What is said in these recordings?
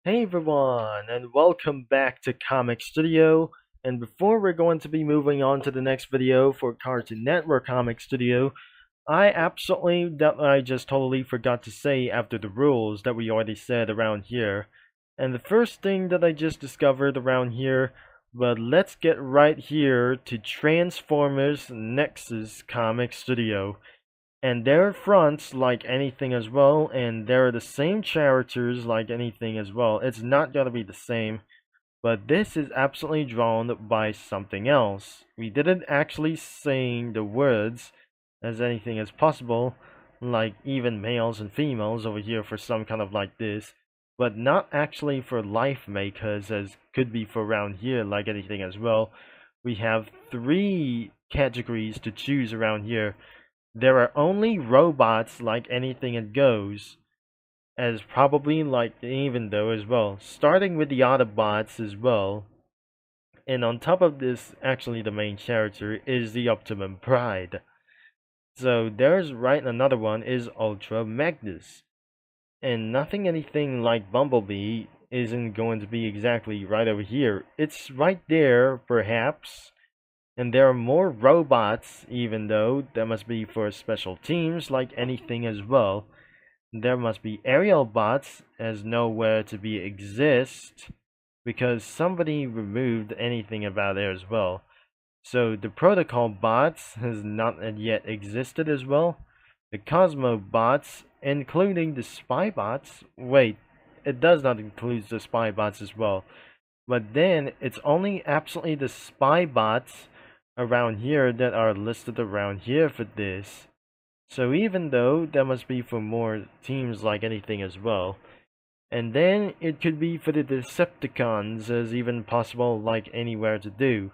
Hey everyone, and welcome back to Comic Studio. And before we're going to be moving on to the next video for Cartoon Network Comic Studio, I just totally forgot to say after the rules that we already said around here. And the first thing that I just discovered around here, but let's get right here to Transformers Nexus Comic Studio. And their fronts like anything as well, and they're the same characters like anything as well. It's not gonna be the same, but this is absolutely drawn by something else. We didn't actually sing the words as anything as possible, like even males and females over here for some kind of like this, but not actually for life makers as could be for around here like anything as well. We have three categories to choose around here. There are only robots like anything it goes, as probably like even though as well, starting with the Autobots as well. And on top of this, actually the main character is the Optimum Pride. So there's right another one is Ultra Magnus. And nothing anything like Bumblebee isn't going to be exactly right over here. It's right there, perhaps, and there are more robots, even though there must be for special teams like anything as well. There must be aerial bots as nowhere to be exist because somebody removed anything about there as well. So the protocol bots has not yet existed as well. The Cosmo bots, including the spy bots. Wait, it does not include the spy bots as well. But then it's only absolutely the spy bots around here that are listed around here for this. So even though that must be for more teams like anything as well. And then it could be for the Decepticons as even possible like anywhere to do.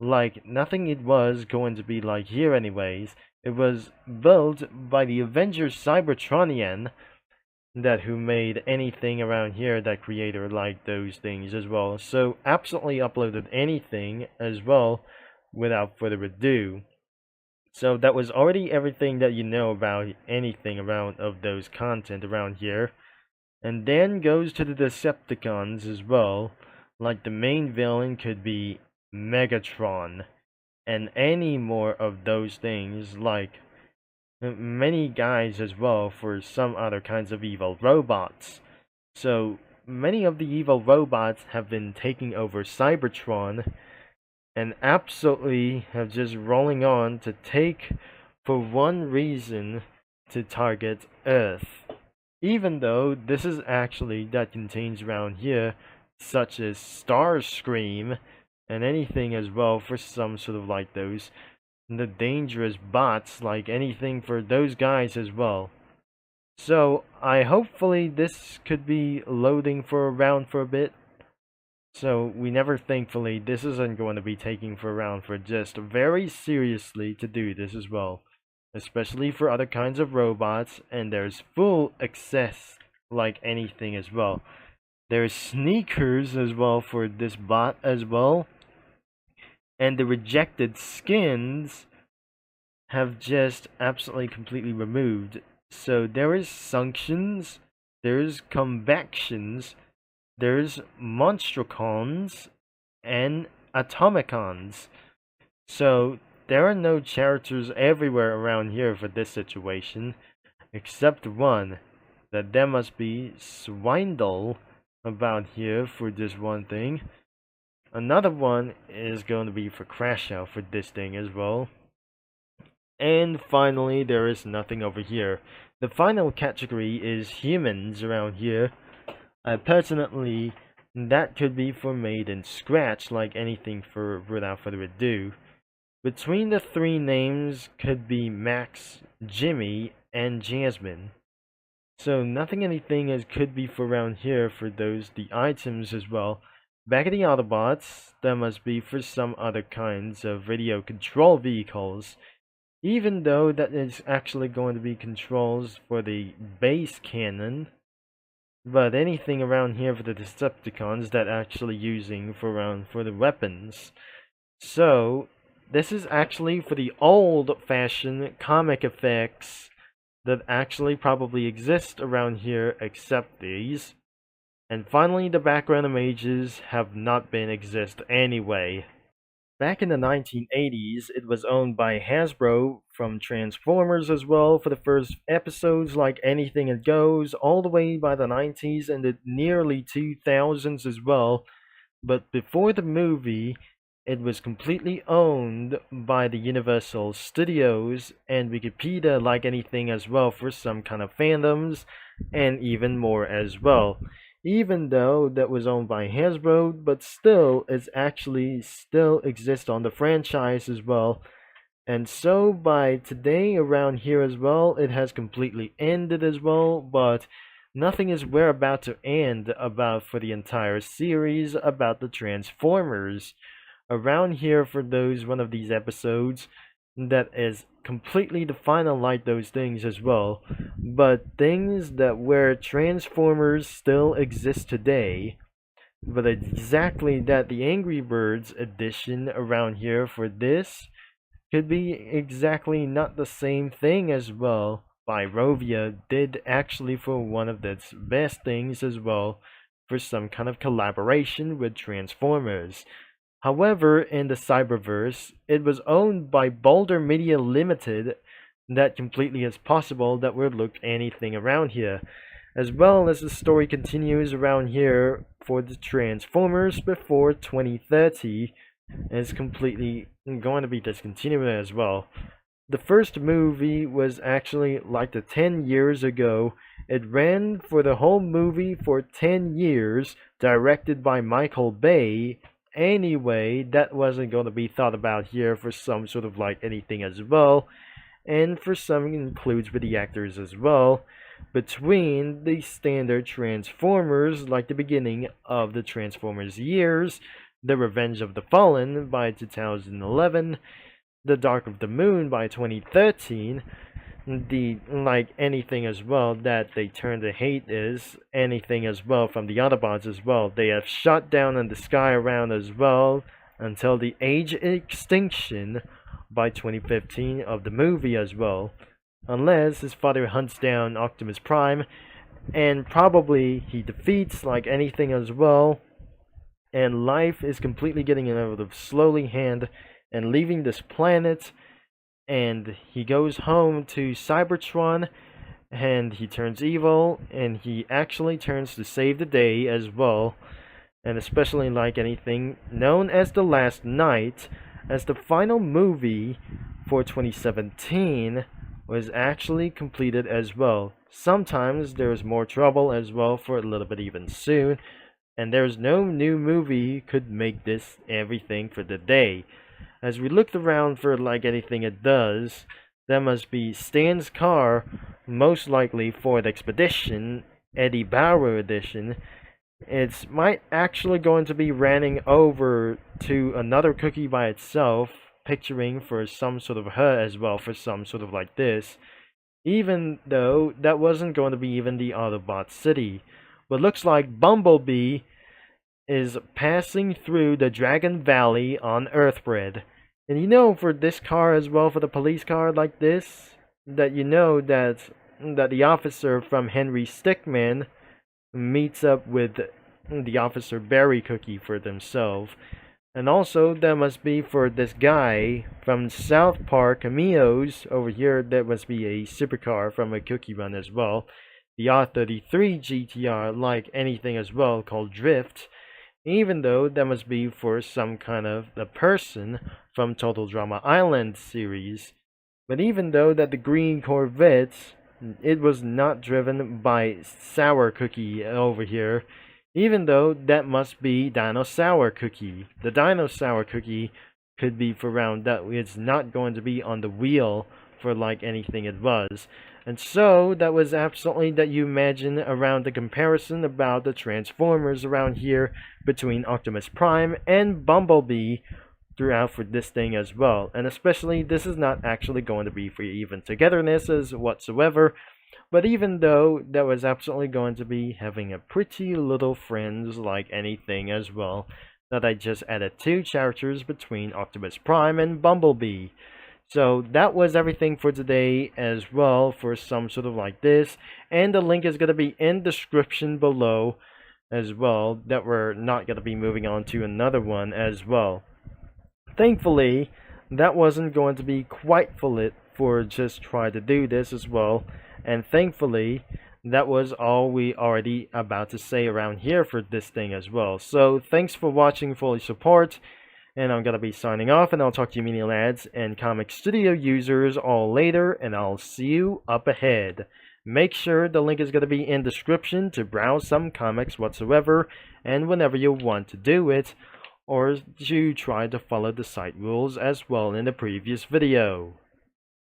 Like nothing it was going to be like here anyways. It was built by the Avengers Cybertronian that who made anything around here, that creator like those things as well. So absolutely uploaded anything as well without further ado. So that was already everything that you know about anything around of those content around here. And then goes to the Decepticons as well. Like the main villain could be Megatron. And any more of those things like many guys as well for some other kinds of evil robots. So many of the evil robots have been taking over Cybertron and absolutely have just rolling on to take for one reason to target Earth. Even though this is actually that contains around here such as Starscream and anything as well for some sort of like those the dangerous bots like anything for those guys as well. So I hopefully this could be loading for around for a bit. So we never, thankfully, this isn't going to be taking for around for just very seriously to do this as well. Especially for other kinds of robots, and there's full access like anything as well. There's sneakers as well for this bot as well. And the rejected skins have just absolutely completely removed. So there is Sunctions, there's Convections, there's Monstricons, and Atomicons. So there are no characters everywhere around here for this situation, except one, that there must be Swindle about here for this one thing. Another one is going to be for Crash Out for this thing as well. And finally, there is nothing over here. The final category is humans around here. Personally, that could be for made in scratch, like anything for without further ado. Between the three names could be Max, Jimmy, and Jasmine. So nothing anything as could be for around here for those the items as well. Back at the Autobots, that must be for some other kinds of radio control vehicles. Even though that is actually going to be controls for the base cannon. But anything around here for the Decepticons that actually using for around for the weapons. So this is actually for the old-fashioned comic effects that actually probably exist around here except these. And finally, the background images have not been exist anyway. Back in the 1980s, it was owned by Hasbro from Transformers as well for the first episodes like Anything It Goes, all the way by the 90s and the nearly 2000s as well. But before the movie, it was completely owned by the Universal Studios and Wikipedia like anything as well for some kind of fandoms and even more as well. Even though that was owned by Hasbro, but still it's actually still exists on the franchise as well. And so by today around here as well, it has completely ended as well, but nothing is we're about to end about for the entire series about the Transformers. Around here for those one of these episodes that is completely the final like those things as well, but things that where Transformers still exist today, but exactly that the Angry Birds edition around here for this could be exactly not the same thing as well. Byrovia did actually for one of its best things as well for some kind of collaboration with Transformers. However, in the Cyberverse, it was owned by Boulder Media Limited that completely is possible that would look anything around here. As well as the story continues around here for the Transformers before 2030 is completely going to be discontinued as well. The first movie was actually like the 10 years ago. It ran for the whole movie for 10 years, directed by Michael Bay. Anyway, that wasn't going to be thought about here for some sort of like anything as well. And for some includes with the actors as well. Between the standard Transformers, like the beginning of the Transformers years, The Revenge of the Fallen by 2011, The Dark of the Moon by 2013, the like anything as well that they turn to hate is anything as well from the Autobots as well. They have shot down in the sky around as well until the age extinction by 2015 of the movie as well. Unless his father hunts down Optimus Prime and probably he defeats like anything as well, and life is completely getting out of slowly hand and leaving this planet, and he goes home to Cybertron and he turns evil and he actually turns to save the day as well, and especially like anything known as The Last Night as the final movie for 2017 was actually completed as well. Sometimes there's more trouble as well for a little bit even soon, and there's no new movie could make this everything for the day. As we looked around for like anything it does, that must be Stan's car, most likely for the Expedition, Eddie Bauer edition. It's might actually going to be running over to another cookie by itself, picturing for some sort of her as well for some sort of like this. Even though that wasn't going to be even the Autobot city. But looks like Bumblebee is passing through the Dragon Valley on Earthbred. And you know for this car as well, for the police car like this, that you know that the officer from Henry Stickmin meets up with the officer Barry Cookie for themselves. And also that must be for this guy from South Park Cameos over here, that must be a supercar from a Cookie Run as well. The R33 GTR like anything as well called Drift. Even though that must be for some kind of a person from Total Drama Island series. But even though that the green Corvette, it was not driven by Sour Cookie over here. Even though that must be Dino Sour Cookie. The Dino Sour Cookie could be for round that it's not going to be on the wheel for like anything it was. And so that was absolutely that you imagine around the comparison about the Transformers around here between Optimus Prime and Bumblebee throughout for this thing as well. And especially this is not actually going to be for even togetherness as whatsoever. But even though that was absolutely going to be having a pretty little friends like anything as well, that I just added two characters between Optimus Prime and Bumblebee. So that was everything for today as well for some sort of like this. And the link is going to be in the description below as well, that we're not going to be moving on to another one as well. Thankfully, that wasn't going to be quite full it for just try to do this as well, and thankfully that was all we already about to say around here for this thing as well. So thanks for watching, fully support, and I'm gonna be signing off, and I'll talk to you mini lads and Comic Studio users all later, and I'll see you up ahead. Make sure the link is going to be in description to browse some comics whatsoever, and whenever you want to do it, or to try to follow the site rules as well in the previous video.